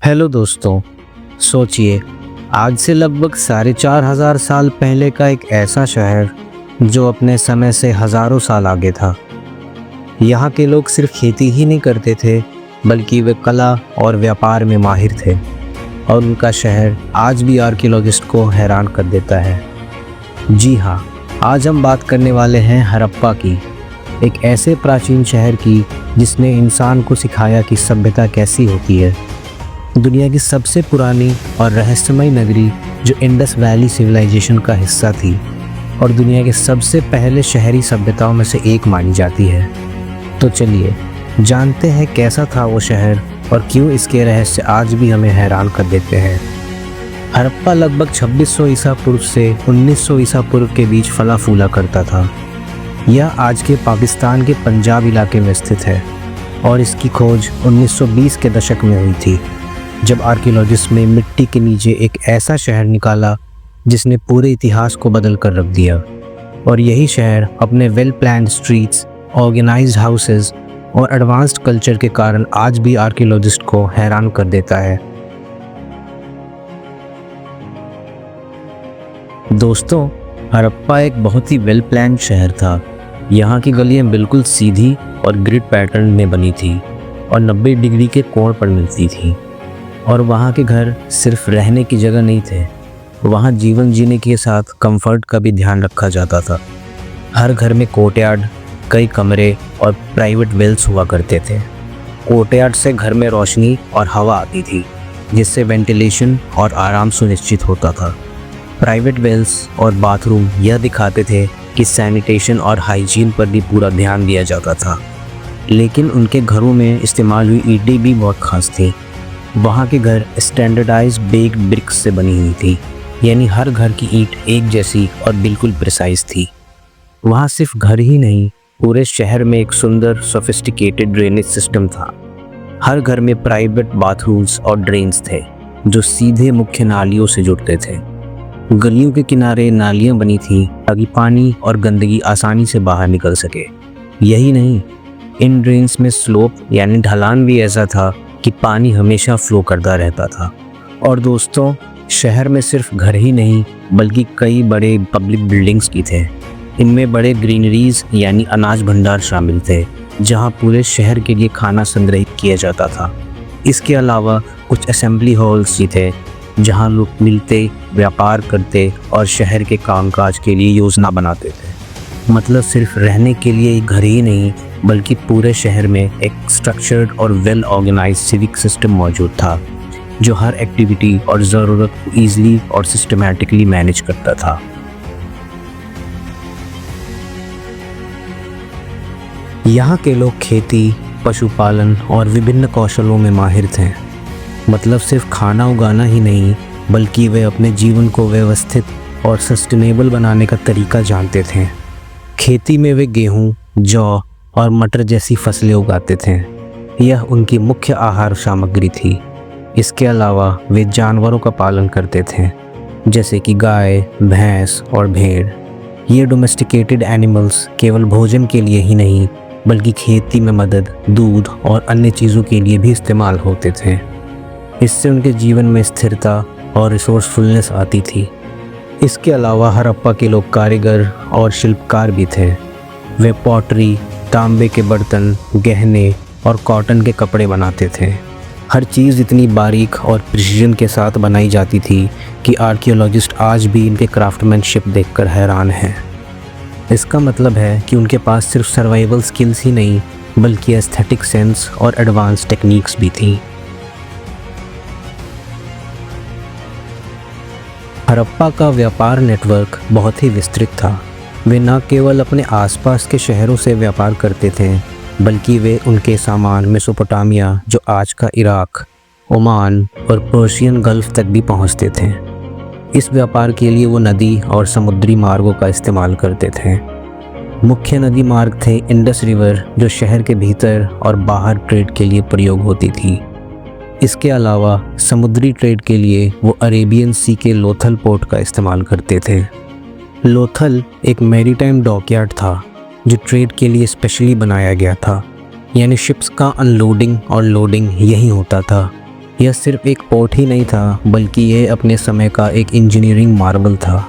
Hello दोस्तों। सोचिए, आज से लगभग 4,500 साल पहले का एक ऐसा शहर जो अपने समय से हज़ारों साल आगे था। यहाँ के लोग सिर्फ खेती ही नहीं करते थे, बल्कि वे कला और व्यापार में माहिर थे, और उनका शहर आज भी आर्कियोलॉजिस्ट को हैरान कर देता है। जी हाँ, आज हम बात करने वाले हैं हड़प्पा की, एक ऐसे प्राचीन शहर की जिसने इंसान को सिखाया कि सभ्यता कैसी होती है। दुनिया की सबसे पुरानी और रहस्यमय नगरी जो इंडस वैली सिविलाइजेशन का हिस्सा थी और दुनिया के सबसे पहले शहरी सभ्यताओं में से एक मानी जाती है। तो चलिए जानते हैं कैसा था वो शहर और क्यों इसके रहस्य आज भी हमें हैरान कर देते हैं। हड़प्पा लगभग 2600 ईसा पूर्व से 1900 ईसा पूर्व के बीच फला फूला करता था। यह आज के पाकिस्तान के पंजाब इलाके में स्थित है और इसकी खोज 1920 के दशक में हुई थी, जब आर्कियोलॉजिस्ट ने मिट्टी के नीचे एक ऐसा शहर निकाला जिसने पूरे इतिहास को बदल कर रख दिया। और यही शहर अपने well planned streets, organized houses और एडवांस्ड कल्चर के कारण आज भी आर्कियोलॉजिस्ट को हैरान कर देता है। दोस्तों, हड़प्पा एक बहुत ही वेल प्लान्ड शहर था। यहाँ की गलियाँ बिल्कुल सीधी और ग्रिड पैटर्न में बनी थी और 90 डिग्री के कोण पर मिलती थी। और वहाँ के घर सिर्फ रहने की जगह नहीं थे, वहाँ जीवन जीने के साथ कंफर्ट का भी ध्यान रखा जाता था। हर घर में कोर्टयार्ड, कई कमरे और प्राइवेट वेल्स हुआ करते थे। कोर्टयार्ड से घर में रोशनी और हवा आती थी, जिससे वेंटिलेशन और आराम सुनिश्चित होता था। प्राइवेट वेल्स और बाथरूम यह दिखाते थे कि सैनिटेशन और हाइजीन पर भी पूरा ध्यान दिया जाता था। लेकिन उनके घरों में इस्तेमाल हुई ईंटें भी बहुत खास थी। वहाँ के घर स्टैंडर्डाइज्ड बेक्ड ब्रिक्स से बनी हुई थी, यानी हर घर की ईंट एक जैसी और बिल्कुल प्रिसाइज थी। वहाँ सिर्फ घर ही नहीं, पूरे शहर में एक सुंदर सोफिस्टिकेटेड ड्रेनेज सिस्टम था। हर घर में प्राइवेट बाथरूम्स और ड्रेन्स थे जो सीधे मुख्य नालियों से जुड़ते थे। गलियों के किनारे नालियाँ बनी थीं ताकि पानी और गंदगी आसानी से बाहर निकल सके। यही नहीं, इन ड्रेन्स में स्लोप यानी ढलान भी ऐसा था कि पानी हमेशा फ्लो करता रहता था। और दोस्तों, शहर में सिर्फ घर ही नहीं बल्कि कई बड़े पब्लिक बिल्डिंग्स भी थे। इनमें बड़े ग्रीनरीज यानी अनाज भंडार शामिल थे, जहां पूरे शहर के लिए खाना संग्रहित किया जाता था। इसके अलावा कुछ असेंबली हॉल्स भी थे जहां लोग मिलते, व्यापार करते और शहर के कामकाज के लिए योजना बनाते थे। मतलब सिर्फ रहने के लिए एक घर ही नहीं बल्कि पूरे शहर में एक स्ट्रक्चर्ड और वेल ऑर्गेनाइज्ड सिविक सिस्टम मौजूद था, जो हर एक्टिविटी और ज़रूरत को ईजिली और सिस्टमैटिकली मैनेज करता था। यहाँ के लोग खेती, पशुपालन और विभिन्न कौशलों में माहिर थे। मतलब सिर्फ खाना उगाना ही नहीं बल्कि वे अपने जीवन को व्यवस्थित और सस्टेनेबल बनाने का तरीका जानते थे। खेती में वे गेहूँ, जौ और मटर जैसी फसलें उगाते थे। यह उनकी मुख्य आहार सामग्री थी। इसके अलावा वे जानवरों का पालन करते थे, जैसे कि गाय, भैंस और भेड़। ये डोमेस्टिकेटेड एनिमल्स केवल भोजन के लिए ही नहीं बल्कि खेती में मदद, दूध और अन्य चीज़ों के लिए भी इस्तेमाल होते थे। इससे उनके जीवन में स्थिरता और रिसोर्सफुलनेस आती थी। इसके अलावा हड़प्पा के लोग कारीगर और शिल्पकार भी थे। वे पॉटरी, तांबे के बर्तन, गहने और कॉटन के कपड़े बनाते थे। हर चीज़ इतनी बारीक और प्रिसीजन के साथ बनाई जाती थी कि आर्कियोलॉजिस्ट आज भी इनके क्राफ्टमैनशिप देखकर हैरान हैं। इसका मतलब है कि उनके पास सिर्फ सर्वाइवल स्किल्स ही नहीं बल्कि एस्थेटिक सेंस और एडवांस टेक्निक्स भी थी। हड़प्पा का व्यापार नेटवर्क बहुत ही विस्तृत था। वे न केवल अपने आसपास के शहरों से व्यापार करते थे बल्कि वे उनके सामान मेसोपोटामिया, जो आज का इराक, ओमान और पर्शियन गल्फ तक भी पहुंचते थे। इस व्यापार के लिए वो नदी और समुद्री मार्गों का इस्तेमाल करते थे। मुख्य नदी मार्ग थे इंडस रिवर, जो शहर के भीतर और बाहर ट्रेड के लिए प्रयोग होती थी। इसके अलावा समुद्री ट्रेड के लिए वो अरेबियन सी के लोथल पोर्ट का इस्तेमाल करते थे। लोथल एक मैरीटाइम डॉकयार्ड था जो ट्रेड के लिए स्पेशली बनाया गया था, यानी शिप्स का अनलोडिंग और लोडिंग यही होता था। यह सिर्फ एक पोर्ट ही नहीं था, बल्कि यह अपने समय का एक इंजीनियरिंग मार्वल था।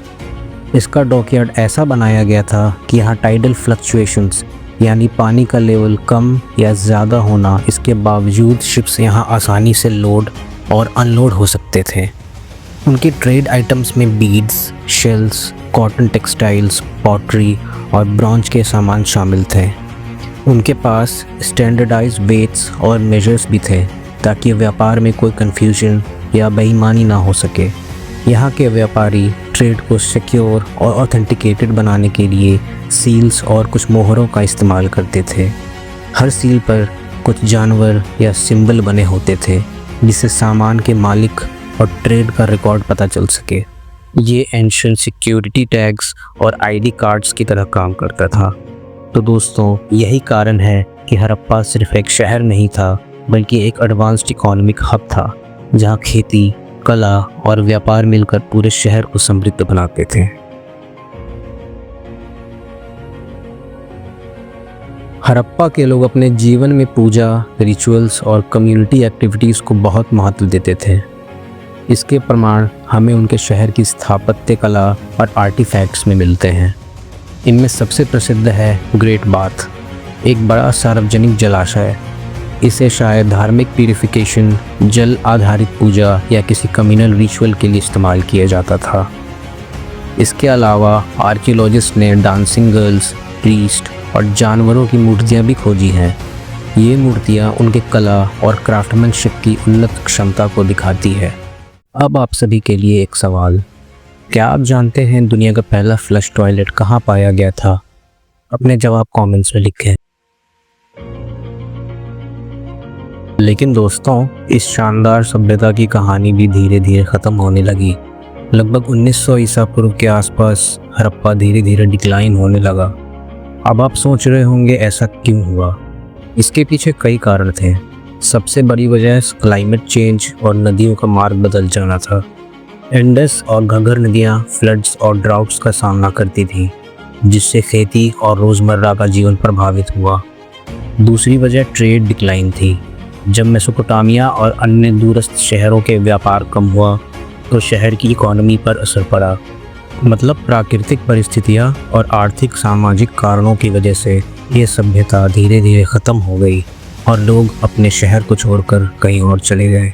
इसका डॉकयार्ड ऐसा बनाया गया था कि यहाँ टाइडल फ्लक्चुएशंस यानी पानी का लेवल कम या ज़्यादा होना, इसके बावजूद शिप्स यहाँ आसानी से लोड और अनलोड हो सकते थे। उनके ट्रेड आइटम्स में beads, shells, cotton textiles, pottery और ब्रॉन्ज के सामान शामिल थे। उनके पास स्टैंडर्डाइज्ड वेट्स और मेजर्स भी थे ताकि व्यापार में कोई कन्फ्यूजन या बेईमानी ना हो सके। यहाँ के व्यापारी ट्रेड को सिक्योर और ऑथेंटिकेटेड बनाने के लिए सील्स और कुछ मोहरों का इस्तेमाल करते थे। हर सील पर कुछ जानवर या सिंबल बने होते थे जिससे सामान के मालिक और ट्रेड का रिकॉर्ड पता चल सके। ये एंशिएंट सिक्योरिटी टैग्स और आईडी कार्ड्स की तरह काम करता था। तो दोस्तों, यही कारण है कि हड़प्पा सिर्फ एक शहर नहीं था, बल्कि एक एडवांस्ड इकोनॉमिक हब था जहाँ खेती, कला और व्यापार मिलकर पूरे शहर को समृद्ध बनाते थे। हड़प्पा के लोग अपने जीवन में पूजा, रिचुअल्स और कम्युनिटी एक्टिविटीज़ को बहुत महत्व देते थे। इसके प्रमाण हमें उनके शहर की स्थापत्य कला और आर्टिफैक्ट्स में मिलते हैं। इनमें सबसे प्रसिद्ध है ग्रेट बाथ, एक बड़ा सार्वजनिक जलाशय। इसे शायद धार्मिक प्यूरिफिकेशन, जल आधारित पूजा या किसी कम्युनल रिचुअल के लिए इस्तेमाल किया जाता था। इसके अलावा आर्कियोलॉजिस्ट ने डांसिंग गर्ल्स, प्रीस्ट और जानवरों की मूर्तियां भी खोजी हैं। ये मूर्तियां उनके कला और क्राफ्टमैनशिप की उन्नत क्षमता को दिखाती है। अब आप सभी के लिए एक सवाल, क्या आप जानते हैं दुनिया का पहला फ्लश टॉयलेट कहाँ पाया गया था? अपने जवाब कमेंट्स में लिखें। लेकिन दोस्तों, इस शानदार सभ्यता की कहानी भी धीरे धीरे ख़त्म होने लगी। लगभग 1900 ईसा पूर्व के आसपास हड़प्पा धीरे धीरे डिक्लाइन होने लगा। अब आप सोच रहे होंगे ऐसा क्यों हुआ? इसके पीछे कई कारण थे। सबसे बड़ी वजह क्लाइमेट चेंज और नदियों का मार्ग बदल जाना था। इंडस और घग्गर नदियाँ फ्लड्स और ड्राउट्स का सामना करती थीं, जिससे खेती और रोज़मर्रा का जीवन प्रभावित हुआ। दूसरी वजह ट्रेड डिक्लाइन थी। जब मेसोपोटामिया और अन्य दूरस्थ शहरों के व्यापार कम हुआ तो शहर की इकोनॉमी पर असर पड़ा। मतलब प्राकृतिक परिस्थितियाँ और आर्थिक सामाजिक कारणों की वजह से ये सभ्यता धीरे धीरे ख़त्म हो गई और लोग अपने शहर को छोड़कर कहीं और चले गए।